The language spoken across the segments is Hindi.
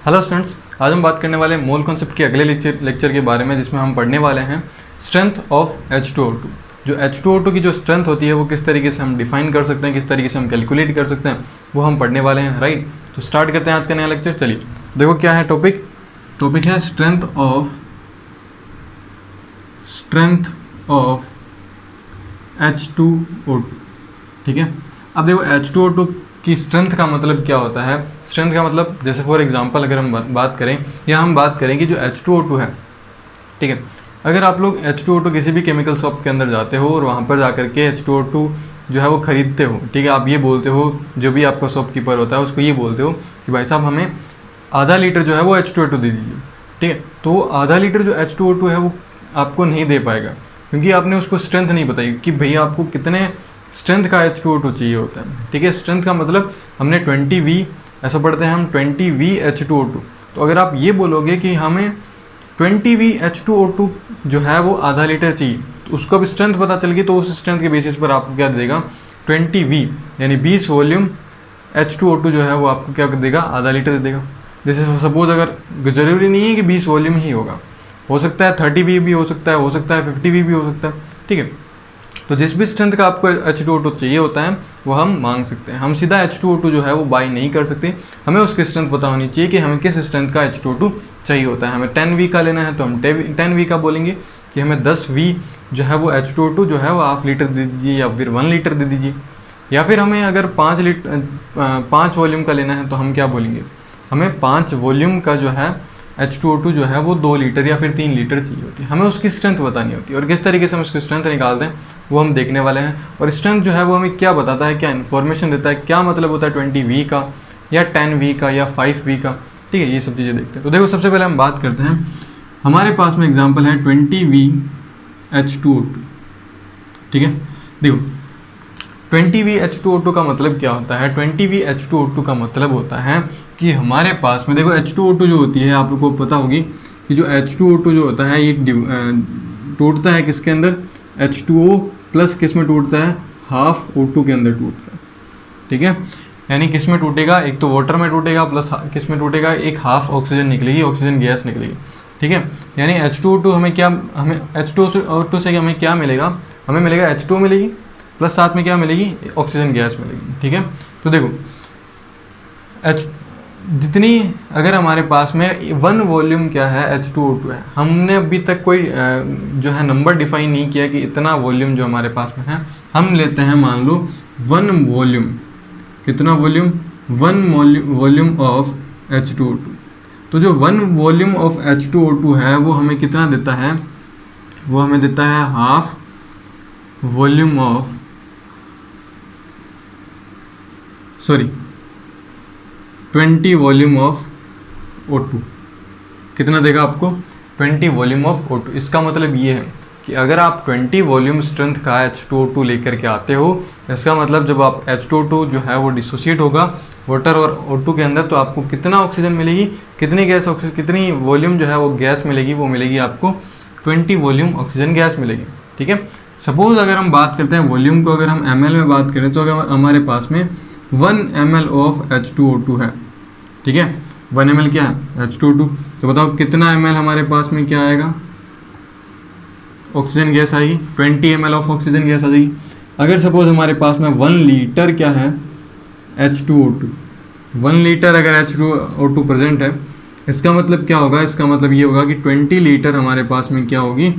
हेलो स्टूडेंट्स, आज हम बात करने वाले हैं मोल कॉन्सेप्ट के अगले लेक्चर के बारे में, जिसमें हम पढ़ने वाले हैं स्ट्रेंथ ऑफ H2O2। जो H2O2 की जो स्ट्रेंथ होती है वो किस तरीके से हम डिफाइन कर सकते हैं, किस तरीके से हम कैलकुलेट कर सकते हैं, वो हम पढ़ने वाले हैं। राइट, तो स्टार्ट करते हैं आज का नया लेक्चर। चलिए देखो क्या है टॉपिक है स्ट्रेंथ ऑफ H2O2। ठीक है, अब देखो H2O2 की स्ट्रेंथ का मतलब क्या होता है। स्ट्रेंथ का मतलब जैसे फॉर एग्जांपल अगर हम बात करें या हम बात करें कि जो H2O2 है, ठीक है, अगर आप लोग H2O2 किसी भी केमिकल शॉप के अंदर जाते हो और वहाँ पर जाकर के H2O2 जो है वो ख़रीदते हो, ठीक है, आप ये बोलते हो, जो भी आपका शॉपकीपर होता है उसको ये बोलते हो कि भाई साहब हमें आधा लीटर जो है वो H2O2 दे दीजिए। ठीक है, तो आधा लीटर जो H2O2 है वो आपको नहीं दे पाएगा, क्योंकि आपने उसको स्ट्रेंथ नहीं बताई कि भैया आपको कितने स्ट्रेंथ का H2O2 चाहिए होता है। ठीक है, स्ट्रेंथ का मतलब हमने 20V ऐसा पढ़ते हैं हम 20V H2O2। तो अगर आप ये बोलोगे कि हमें 20V H2O2 जो है वो आधा लीटर चाहिए, तो उसको अब स्ट्रेंथ पता चल गई, तो उस स्ट्रेंथ के बेसिस पर आपको क्या देगा 20V यानी 20 वॉल्यूम H2O2 जो है वो आपको क्या कर देगा, आधा लीटर दे देगा। जैसे सपोज अगर ज़रूरी नहीं है कि 20 वॉल्यूम ही होगा, हो सकता है 30V भी हो सकता है 50V भी हो सकता है। ठीक है, तो जिस भी स्ट्रेंथ का आपको H2O2 चाहिए होता है वो हम मांग सकते हैं। हम सीधा H2O2 जो है वो बाई नहीं कर सकते, हमें उसकी स्ट्रेंथ पता होनी चाहिए कि हमें किस स्ट्रेंथ का H2O2 चाहिए होता है। हमें 10V का लेना है तो हम 10V का बोलेंगे कि हमें 10V जो है वो H2O2 जो है वो हाफ लीटर दे दीजिए या फिर 1 लीटर दे दीजिए। या फिर हमें अगर 5 वॉल्यूम का लेना है तो हम क्या बोलेंगे, हमें 5 वॉल्यूम का जो है H2O2 जो है वो 2 लीटर या फिर 3 लीटर चाहिए होती है। हमें उसकी स्ट्रेंथ बतानी होती है, और किस तरीके से हम उसकी स्ट्रेंथ निकालते हैं वो हम देखने वाले हैं। और स्ट्रेंथ जो है वो हमें क्या बताता है, क्या इन्फॉर्मेशन देता है, क्या मतलब होता है 20V का या 10V का या 5V का। ठीक है, ये सब चीज़ें देखते हैं। तो देखो सबसे पहले हम बात करते हैं, हमारे पास में एग्जाम्पल है 20V H2O2। ठीक है, देखो 20V H2O2 का मतलब क्या होता है। 20V H2O2 का मतलब होता है कि हमारे पास में देखो H2O2 जो होती है, आप लोगों को पता होगी कि जो H2O2 जो होता है ये टूटता है किसके अंदर, H2O प्लस किस में टूटता है, हाफ O2 के अंदर टूटता है। ठीक है, यानी किस में टूटेगा, एक तो वाटर में टूटेगा प्लस किस में टूटेगा, एक हाफ ऑक्सीजन निकलेगी, ऑक्सीजन गैस निकलेगी। ठीक है, यानी H2O2 हमें H2O2 से हमें क्या मिलेगा, हमें मिलेगा H2O मिलेगी प्लस साथ में क्या मिलेगी, ऑक्सीजन गैस मिलेगी। ठीक है, तो देखो जितनी अगर हमारे पास में 1 वॉल्यूम क्या है H2O2 है, हमने अभी तक कोई जो है नंबर डिफाइन नहीं किया कि इतना वॉल्यूम जो हमारे पास में है, हम लेते हैं मान लो 1 वॉल्यूम, कितना वॉल्यूम, 1 वॉल्यूम ऑफ H2O2। तो जो 1 वॉल्यूम ऑफ H2O2 है वो हमें कितना देता है, वो हमें देता है half volume of 20 volume of O2। कितना देगा आपको, 20 वॉल्यूम ऑफ O2। इसका मतलब ये है कि अगर आप 20 वॉल्यूम स्ट्रेंथ का H2O2 लेकर के आते हो, इसका मतलब जब आप H2O2 जो है वो डिसोसिएट होगा वाटर और O2 के अंदर, तो आपको कितना ऑक्सीजन मिलेगी, कितनी गैस ऑक्सीजन, कितनी वॉल्यूम जो है वो गैस मिलेगी, वो मिलेगी आपको 20 वॉल्यूम ऑक्सीजन गैस मिलेगी। ठीक है, सपोज अगर हम बात करते हैं वॉल्यूम को, अगर हम ml में बात करें तो अगर हमारे पास में 1 ml ऑफ H2O2 है, ठीक है, 1 ml क्या है H2O2, तो बताओ कितना ml हमारे पास में क्या आएगा, ऑक्सीजन गैस आएगी, 20 ml ऑफ ऑक्सीजन गैस आ जाएगी। अगर सपोज हमारे पास में 1 लीटर क्या है H2O2, 1 लीटर अगर H2O2 प्रेजेंट है, इसका मतलब क्या होगा, इसका मतलब ये होगा कि 20 लीटर हमारे पास में क्या होगी,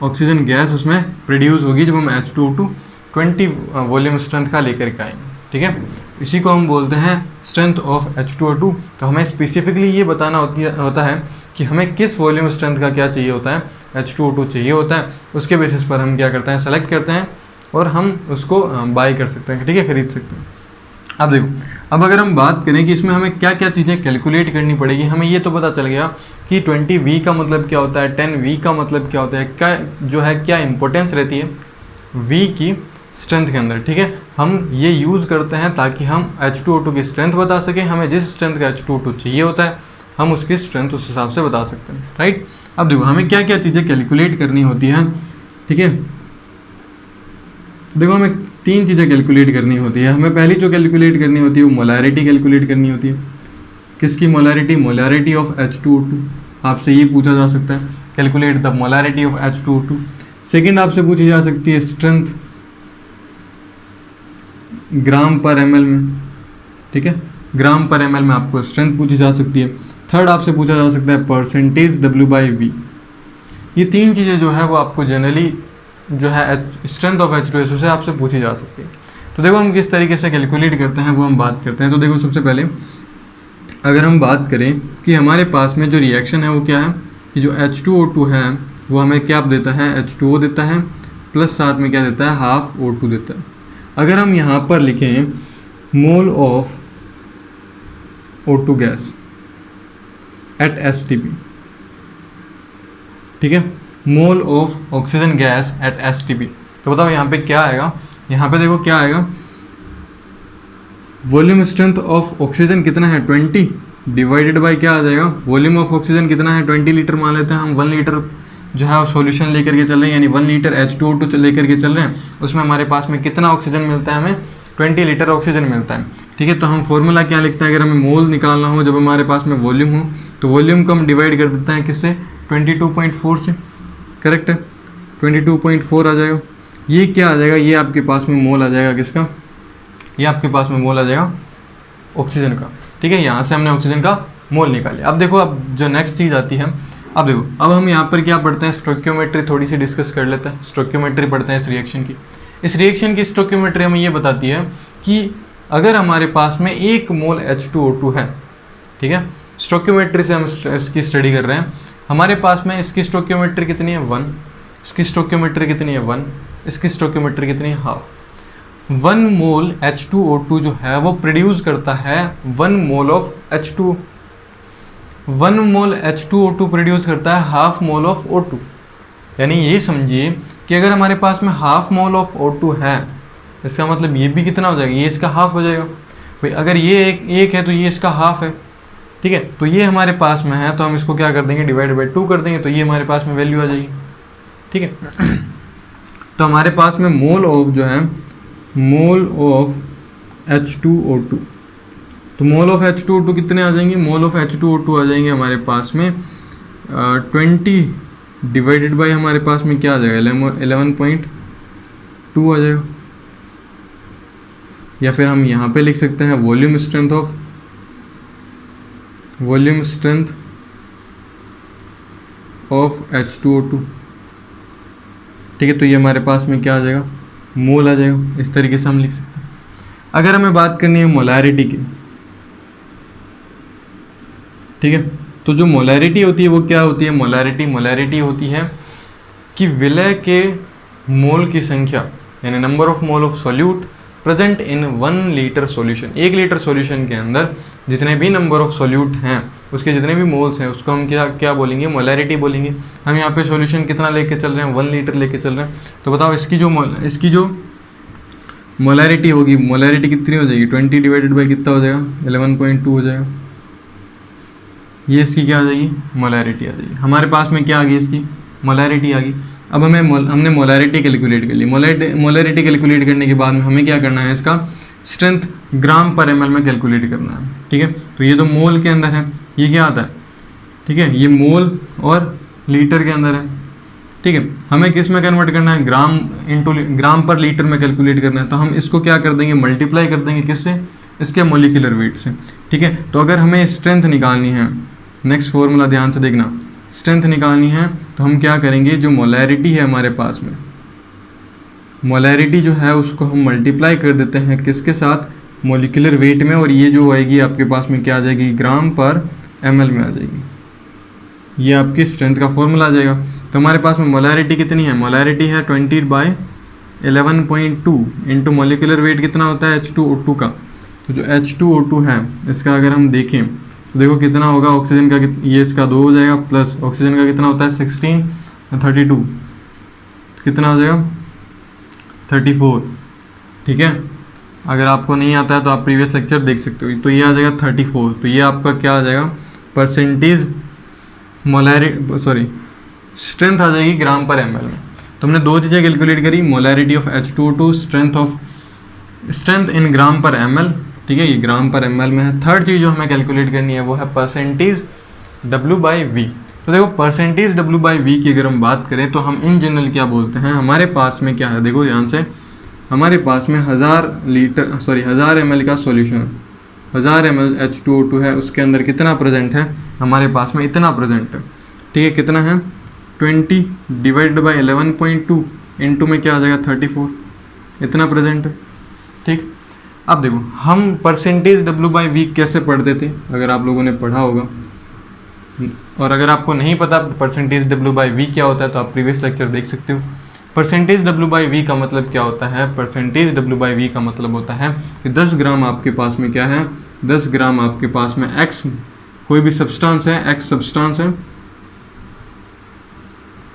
ऑक्सीजन गैस उसमें प्रोड्यूस होगी जब हम H2O2 20 वॉल्यूम स्ट्रेंथ का लेकर के आएंगे। ठीक है, इसी को हम बोलते हैं स्ट्रेंथ ऑफ H2O2। तो हमें स्पेसिफिकली ये बताना होता है कि हमें किस वॉल्यूम स्ट्रेंथ का क्या चाहिए होता है, H2O2 चाहिए होता है। उसके बेसिस पर हम क्या करते हैं, सेलेक्ट करते हैं और हम उसको बाय कर सकते हैं। ठीक है, खरीद सकते हैं। अब देखो, अब अगर हम बात करें कि इसमें हमें क्या क्या चीज़ें कैलकुलेट करनी पड़ेगी, हमें ये तो पता चल गया कि 20V का मतलब क्या होता है, 10V का मतलब क्या होता है, क्या जो है क्या इंपॉर्टेंस रहती है V की स्ट्रेंथ के अंदर। ठीक है, हम ये यूज़ करते हैं ताकि हम H2O2 की स्ट्रेंथ बता सकें। हमें जिस स्ट्रेंथ का H2O2 चाहिए होता है हम उसकी स्ट्रेंथ उस हिसाब से बता सकते हैं। राइट, अब देखो हमें क्या क्या चीज़ें कैलकुलेट करनी होती हैं। ठीक है, देखो हमें 3 चीज़ें कैलकुलेट करनी होती है। हमें पहली जो कैलकुलेट करनी होती है वो मोलैरिटी कैलकुलेट करनी होती है। किसकी मोलैरिटी? मोलैरिटी ऑफ H2O2, आपसे ये पूछा जा सकता है, calculate the molarity of H2O2। Second आपसे पूछी जा सकती है स्ट्रेंथ ग्राम पर ml में, ठीक है, ग्राम पर ml में आपको स्ट्रेंथ पूछी जा सकती है। थर्ड आपसे पूछा जा सकता है परसेंटेज W/V। ये तीन चीज़ें जो है वो आपको जनरली जो है स्ट्रेंथ ऑफ H2SO से आपसे पूछी जा सकती है। तो देखो हम किस तरीके से कैलकुलेट करते हैं वो हम बात करते हैं। तो देखो सबसे पहले अगर हम बात करें कि हमारे पास में जो रिएक्शन है वो क्या है, कि जो H2O2 है वो हमें क्या देता है, H2O देता है, प्लस साथ में क्या देता है, हाफ O2 देता है। अगर हम यहाँ पर लिखें mole of O2 gas at STP, ठीक है, mole of oxygen gas at STP, तो बताओ यहाँ पे क्या आएगा, यहाँ पे देखो क्या आएगा, वॉल्यूम स्ट्रेंथ ऑफ ऑक्सीजन कितना है 20 डिवाइडेड बाय क्या आ जाएगा, वॉल्यूम ऑफ ऑक्सीजन कितना है 20 लीटर मान लेते हैं हम, 1 लीटर जो है सॉल्यूशन लेकर के चल रहे हैं, यानी 1 लीटर H2O2 लेकर के चल रहे हैं, उसमें हमारे पास में कितना ऑक्सीजन मिलता है, हमें 20 लीटर ऑक्सीजन मिलता है, ठीक है। तो हम फॉर्मूला क्या लिखते हैं, अगर हमें मोल निकालना हो जब हमारे पास में वॉल्यूम हो, तो वॉल्यूम को हम डिवाइड कर देते हैं किससे, 22.4 से, करेक्ट है, 22.4 आ जाएगा। ये क्या आ जाएगा, ये आपके पास में मोल आ जाएगा किसका, ये आपके पास में मोल आ जाएगा ऑक्सीजन का, ठीक है। यहाँ से हमने ऑक्सीजन का मोल निकाले। अब देखो अब जो नेक्स्ट चीज़ आती है, अब देखो अब हम यहाँ पर क्या पढ़ते हैं, स्टोइकियोमेट्री थोड़ी सी डिस्कस कर लेते हैं। स्टोइकियोमेट्री पढ़ते हैं इस रिएक्शन की। इस रिएक्शन की स्टोइकियोमेट्री हमें ये बताती है कि अगर हमारे पास में 1 मोल H2O2 है, ठीक है, स्टोइकियोमेट्री से हम इसकी स्टडी कर रहे हैं, हमारे पास में इसकी स्टोइकियोमेट्री कितनी है 1, इसकी स्टोइकियोमेट्री कितनी है 1, इसकी स्टोइकियोमेट्री कितनी है हाफ। 1 मोल H2O2 जो है वो प्रोड्यूस करता है 1 mole of H2, 1 mole H2O2 produce करता है हाफ मोल ऑफ O2। यानी ये समझिए कि अगर हमारे पास में हाफ मोल ऑफ O2 है, इसका मतलब ये भी कितना हो जाएगा, ये इसका हाफ हो जाएगा भाई। अगर ये एक है तो ये इसका हाफ है, ठीक है। तो ये हमारे पास में है तो हम इसको क्या कर देंगे, डिवाइड बाई 2 कर देंगे, तो ये हमारे पास में वैल्यू आ जाएगी, ठीक है। तो हमारे पास में मोल ऑफ जो है, मोल ऑफ H2O2, तो मोल ऑफ H2O2 कितने आ जाएंगे, मोल ऑफ H2O2 आ जाएंगे हमारे पास में 20 डिवाइडेड बाई हमारे पास में क्या आ जाएगा 11.2 आ जाएगा। या फिर हम यहाँ पे लिख सकते हैं volume strength of, volume strength of H2O2, ठीक है। तो ये हमारे पास में क्या आ जाएगा, मोल आ जाएगा। इस तरीके से हम लिख सकते हैं। अगर हमें बात करनी है मोलैरिटी की, ठीक है, तो जो मोलैरिटी होती है वो क्या होती है, मोलैरिटी होती है कि विलय के मोल की संख्या, यानी number of mole of solute present in 1 litre solution. 1 litre solution के अंदर जितने भी नंबर ऑफ सॉल्यूट हैं, उसके जितने भी मोल्स हैं, उसको हम क्या बोलेंगे, मोलैरिटी बोलेंगे। हम यहाँ पे सॉल्यूशन कितना लेके चल रहे हैं, 1 लीटर लेके चल रहे हैं। तो बताओ इसकी जो मोलैरिटी होगी, मोलैरिटी कितनी हो जाएगी, 20 डिवाइडेड बाई कितना हो जाएगा, 11.2 हो जाएगा। ये इसकी क्या आ जाएगी, मोलैरिटी आ जाएगी। हमारे पास में क्या आ गई, इसकी मोलैरिटी आ गई। अब हमने मोलैरिटी कैलकुलेट कर ली। मोलैरिटी कैलकुलेट करने के बाद में हमें क्या करना है, इसका स्ट्रेंथ ग्राम पर ml में कैलकुलेट करना है, ठीक है। तो ये तो मोल के अंदर है, ये क्या आता है, ठीक है, ये मोल और लीटर के अंदर है, ठीक है। हमें किस में कन्वर्ट करना है, ग्राम पर लीटर में कैलकुलेट करना है। तो हम इसको क्या कर देंगे, मल्टीप्लाई कर देंगे किससे, इसके मोलिकुलर वेट से, ठीक है। तो अगर हमें स्ट्रेंथ निकालनी है, नेक्स्ट फॉर्मूला ध्यान से देखना, स्ट्रेंथ निकालनी है तो हम क्या करेंगे, जो मोलैरिटी है हमारे पास में, मोलैरिटी जो है उसको हम मल्टीप्लाई कर देते हैं किसके साथ, मोलिकुलर वेट में, और ये जो आएगी आपके पास में क्या आ जाएगी, ग्राम पर ml में आ जाएगी। ये आपकी स्ट्रेंथ का फॉर्मूला आ जाएगा। तो हमारे पास में मोलैरिटी कितनी है, मोलैरिटी है 20/11.2 इंटू मोलिकुलर वेट कितना होता है H2O2 का। तो जो H2O2 है इसका अगर हम देखें तो देखो कितना होगा, ऑक्सीजन का ये इसका 2 हो जाएगा, प्लस ऑक्सीजन का कितना होता है 16, 32 कितना हो जाएगा 34, ठीक है। अगर आपको नहीं आता है तो आप प्रीवियस लेक्चर देख सकते हो। तो ये आ जाएगा 34। तो ये आपका क्या आ जाएगा, परसेंटेज स्ट्रेंथ आ जाएगी ग्राम पर ml में। तो हमने 2 चीज़ें कैलकुलेट करी, molarity of H2O2, strength in gram per ml, ठीक है, ये ग्राम पर ml में है। थर्ड चीज़ जो हमें कैलकुलेट करनी है वो है परसेंटेज W/V। तो देखो परसेंटेज W/V की अगर हम बात करें तो हम इन जनरल क्या बोलते हैं, हमारे पास में क्या है, देखो ध्यान से, हमारे पास में 1000 ml का सॉल्यूशन है, 1000 ml H2O2 है, उसके अंदर कितना प्रेजेंट है, हमारे पास में इतना प्रेजेंट है। ठीक है, कितना है, 20 डिवाइडेड बाई 11.2 इंटू में क्या आ जाएगा 34, इतना प्रेजेंट है। ठीक, अब देखो हम परसेंटेज W/V कैसे पढ़ते थे, अगर आप लोगों ने पढ़ा होगा, और अगर आपको नहीं पता परसेंटेज W/V क्या होता है तो आप प्रीवियस लेक्चर देख सकते हो। परसेंटेज W/V का मतलब क्या होता है, परसेंटेज W/V का मतलब होता है कि 10 ग्राम आपके पास में क्या है, 10 ग्राम आपके पास में X कोई भी सब्सटेंस है, X सब्सटेंस है,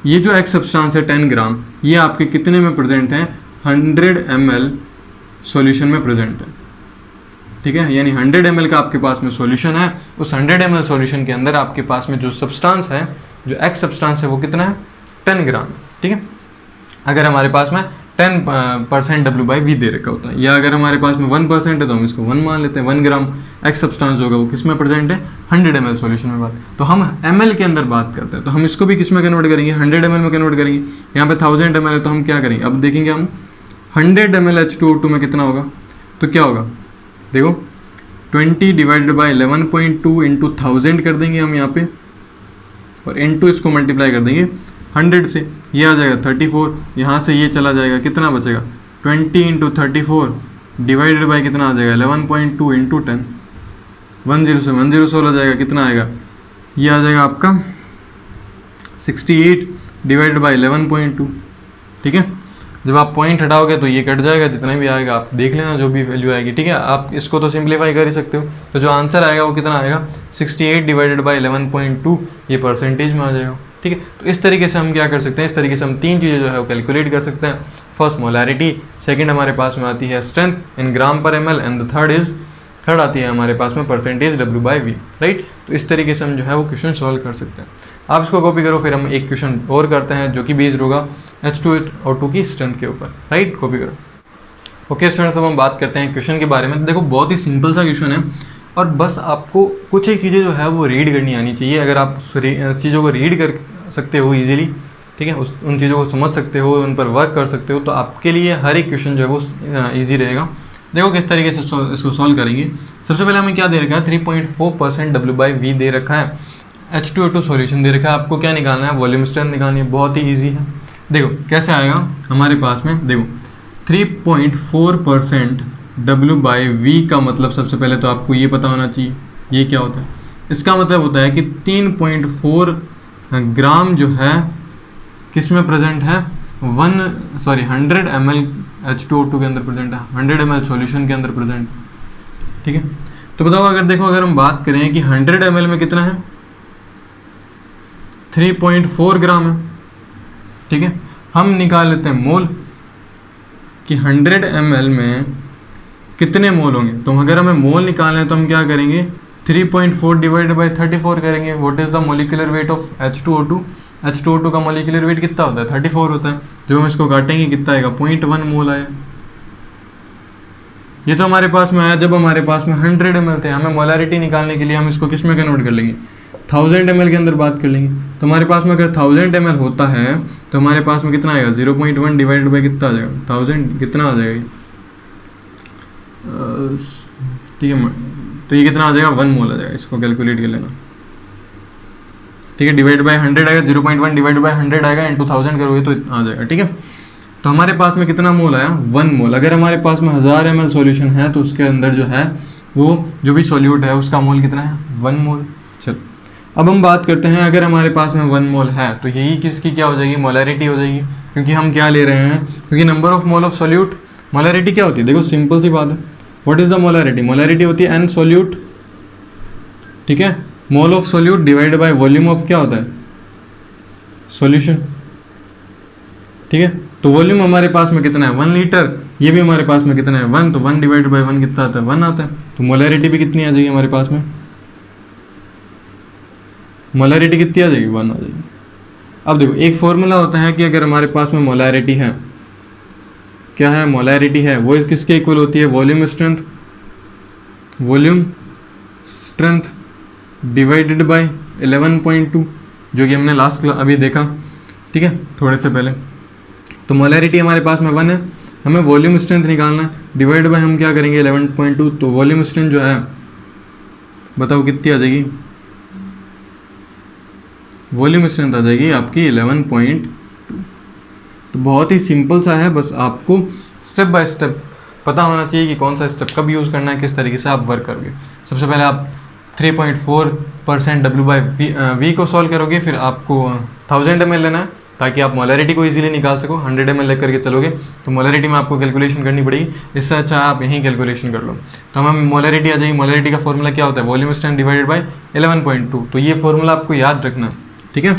ये जो X सब्सटेंस है 10 ग्राम, ये आपके कितने में प्रेजेंट है, 100 ml सॉल्यूशन में प्रेजेंट है। ठीक है, यानी 100 ml का आपके पास में सॉल्यूशन है, उस 100 ml सॉल्यूशन के अंदर आपके पास में जो सब्सटेंस है, जो X सब्सटेंस है वो कितना है, 10 ग्राम। ठीक है, अगर हमारे पास में 10% W/V दे रखा होता है, या अगर हमारे पास में 1% है तो हम इसको 1 मान लेते हैं। 1 ग्राम X सब्सटेंस होगा वो किस में प्रेजेंट है, 100 ml सॉल्यूशन में बात। तो हम ml के अंदर बात करते हैं, तो हम इसको भी किस में कन्वर्ट करेंगे, 100 ml में कन्वर्ट करेंगे। यहाँ पे 1000 ml है तो हम क्या करेंगे, अब देखेंगे हम 100 ml H2O2 में कितना होगा, तो क्या होगा, देखो 20 डिवाइडेड बाई 11.2 इंटू 1000 कर देंगे हम यहाँ पे, और इंटू इसको मल्टीप्लाई कर देंगे 100 से, ये आ जाएगा 34, यहाँ से ये चला जाएगा, कितना बचेगा 20 इंटू 34 डिवाइडेड बाई कितना आ जाएगा 11.2 इंटू 10, 10 से 10 सोल्व जाएगा, कितना आएगा, ये आ जाएगा आपका 68 डिवाइडेड बाई 11.2। ठीक है, जब आप पॉइंट हटाओगे तो ये कट जाएगा, जितना भी आएगा आप देख लेना जो भी वैल्यू आएगी। ठीक है, आप इसको तो सिंप्लीफाई कर ही सकते हो, तो जो आंसर आएगा वो कितना आएगा 68 डिवाइडेड बाई 11.2, ये परसेंटेज में आ जाएगा। ठीक है, तो इस तरीके से हम क्या कर सकते हैं, इस तरीके से हम 3 चीज़ें जो है वो कैलकुलेट कर सकते हैं। फर्स्ट मोलैरिटी, सेकंड हमारे पास में आती है strength in gram per ml, and the third आती है हमारे पास में परसेंटेज W/V। राइट, तो इस तरीके से हम जो है वो क्वेश्चन सॉल्व कर सकते हैं। आप इसको कॉपी करो, फिर हम एक क्वेश्चन और करते हैं जो कि बेस्ड होगा H2O2 की स्ट्रेंथ के ऊपर। राइट, कॉपी करो। ओके स्टूडेंट्स, अब हम बात करते हैं क्वेश्चन के बारे में। तो देखो बहुत ही सिंपल सा क्वेश्चन है, और बस आपको कुछ एक चीज़ें जो है वो रीड करनी आनी चाहिए। अगर आप चीज़ों को रीड कर सकते हो ईजिली, ठीक है, उन चीज़ों को समझ सकते हो, उन पर वर्क कर सकते हो, तो आपके लिए हर एक क्वेश्चन जो है वो ईजी रहेगा। देखो किस तरीके से इसको सॉल्व करेंगे। सबसे पहले हमें क्या दे रखा है, 3.4% W/V दे रखा है, H2O2 सॉल्यूशन दे रखा है, आपको क्या निकालना है, वॉल्यूम स्ट्रेंथ निकालनी है। बहुत ही ईजी है। देखो कैसे आएगा हमारे पास में, देखो 3.4% W/V का मतलब सबसे पहले तो आपको ये पता होना चाहिए ये क्या होता है। इसका मतलब होता है कि 3.4 ग्राम जो है किस में प्रेजेंट है, 100 ml H2O2 के अंदर प्रेजेंट है, 100 ml सॉल्यूशन के अंदर प्रेजेंट। ठीक है, तो बताओ अगर देखो अगर हम बात करें कि 100 ml में कितना है, 3.4 ग्राम है। ठीक है, हम निकाल लेते हैं मोल कि 100 ml में कितने मोल होंगे। तो अगर हमें मोल निकालना है तो हम क्या करेंगे, 3.4 डिवाइडेड बाई 34 करेंगे। What is the molecular weight of H2O2, H2O2 का मोलिकुलर वेट कितना होता है, 34 होता है। जब हम इसको काटेंगे कितना आएगा, 0.1 मोल आया। ये तो हमारे पास में आया जब हमारे पास में 100 ml थे। हमें मोलैरिटी निकालने के लिए हम इसको किस में कन्वर्ट कर लेंगे, 1000 ml के अंदर बात कर लेंगे। तो हमारे पास में अगर 1000 ml होता है तो हमारे पास में कितना आएगा, 0.1 डिवाइडेड बाई कितना आ जाएगा, 1000 कितना आ जाएगा, ठीक है, तो ये कितना आ जाएगा, 1 मोल आ जाएगा। इसको कैलकुलेट कर लेना। ठीक है, डिवाइड बाई 100 आएगा, 0.1 डिवाइड बाई 100 आएगा, इंटू 1000 करोगे तो आ जाएगा। ठीक है, तो हमारे पास में कितना मोल आया, 1 मोल। अगर हमारे पास में 1000 ml सॉल्यूशन है तो उसके अंदर जो है वो जो भी सॉल्यूट है उसका मोल कितना है, 1 मोल। चलो अब हम बात करते हैं, अगर हमारे पास में 1 मोल है तो यही किसकी क्या हो जाएगी, मोलैरिटी हो जाएगी। क्योंकि हम क्या ले रहे हैं, क्योंकि number of mole of solute, molarity क्या होती है, देखो सिंपल सी बात है। What is the molarity, molarity होती है N सॉल्यूट। ठीक है, mole of solute divide by volume of क्या होता है, सॉल्यूशन। ठीक है, तो वॉल्यूम हमारे पास में कितना है, 1 लीटर। ये भी हमारे पास में कितना है, 1, तो 1 डिवाइड बाई 1 कितना आता है, 1 आता है। तो मोलैरिटी भी कितनी आ जाएगी हमारे पास में, मोलैरिटी कितनी आ जाएगी, 1 आ जाएगी। अब देखो एक फॉर्मूला होता है कि अगर हमारे पास में मोलैरिटी है, क्या है, मोलैरिटी है, वो किसके इक्वल होती है, volume strength. Volume strength divided by 11.2, जो कि हमने लास्ट अभी देखा, ठीक है, थोड़े से पहले। तो मोलैरिटी हमारे पास में 1 है, हमें वॉल्यूम स्ट्रेंथ निकालना है, डिवाइड बाय हम क्या करेंगे 11.2, तो वॉल्यूम स्ट्रेंथ जो है बताओ कितनी आ जाएगी, वॉल्यूम स्ट्रेंथ आ जाएगी आपकी 11.2। तो बहुत ही सिंपल सा है, बस आपको स्टेप बाय स्टेप पता होना चाहिए कि कौन सा स्टेप कब यूज़ करना है, किस तरीके से आप वर्क करोगे। सबसे पहले आप 3.4% W/V को सॉल्व करोगे, फिर आपको 1000 ml लेना है ताकि आप मोलैरिटी को इजीली निकाल सको। 100 ml लेकर के चलोगे तो मोलैरिटी में आपको कैलकुलेशन करनी पड़ेगी, इससे अच्छा आप यहीं कैलकुलेशन कर लो। तो हमें मोलैरिटी आ जाएगी। मोलैरिटी का फॉर्मूला क्या होता है, वॉल्यूम स्ट्रेंथ डिवाइडेड बाय 11.2। तो ये फॉर्मूला आपको याद रखना, ठीक है,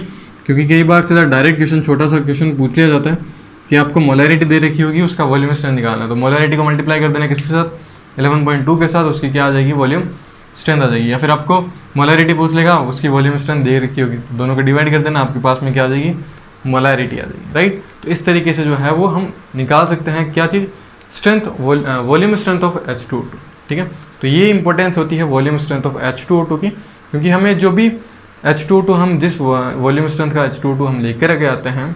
क्योंकि कई बार सीधा डायरेक्ट क्वेश्चन, छोटा सा क्वेश्चन पूछ लिया जाता है कि आपको मोलैरिटी दे रखी होगी, उसका वॉल्यूम स्ट्रेंथ निकालना है। तो मोलैरिटी को मल्टीप्लाई कर देना किसके साथ, 11.2 के साथ, उसकी क्या आ जाएगी, वॉल्यूम स्ट्रेंथ आ जाएगी। या फिर आपको मोलैरिटी पूछ लेगा, उसकी वॉल्यूम स्ट्रेंथ दे रखी होगी, तो दोनों को डिवाइड कर देना, आपके पास में क्या आ जाएगी, मोलैरिटी आ जाएगी, राइट। तो इस तरीके से जो है वो हम निकाल सकते हैं क्या चीज़, strength, volume strength of H2O2, ठीक है। तो ये इंपॉर्टेंस होती है वॉल्यूम स्ट्रेंथ ऑफ H2O2 की, क्योंकि हमें जो भी H2O2 हम जिस वॉल्यूम स्ट्रेंथ का H2O2 हम लेकर के आते हैं,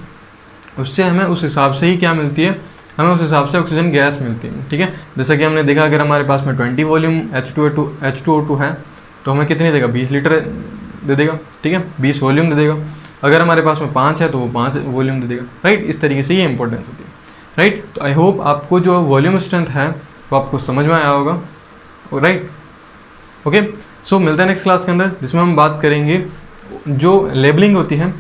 उससे हमें उस हिसाब से ही क्या मिलती है, हमें उस हिसाब से ऑक्सीजन गैस मिलती है, ठीक है। जैसा कि हमने देखा, अगर हमारे पास में 20 वॉल्यूम H2O2 है तो हमें कितनी देगा, 20 लीटर दे देगा, ठीक है, 20 वॉल्यूम दे देगा। अगर हमारे पास में 5 है तो वो 5 वॉल्यूम दे देगा, राइट। इस तरीके से ये इंपॉर्टेंस होती है, राइट। तो आई होप आपको जो वॉल्यूम स्ट्रेंथ है वो आपको समझ में आया होगा, राइट। ओके, सो मिलते हैं नेक्स्ट क्लास के अंदर, जिसमें हम बात करेंगे जो लेबलिंग होती है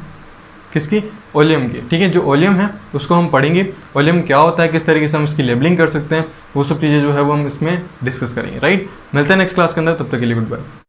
किसकी, ओलियम की, ठीक है। जो ओलियम है उसको हम पढ़ेंगे, ओलियम क्या होता है, किस तरीके से हम इसकी लेबलिंग कर सकते हैं, वो सब चीज़ें जो है वो हम इसमें डिस्कस करेंगे, राइट। मिलते हैं नेक्स्ट क्लास के अंदर, तब तक के लिए गुड बाय।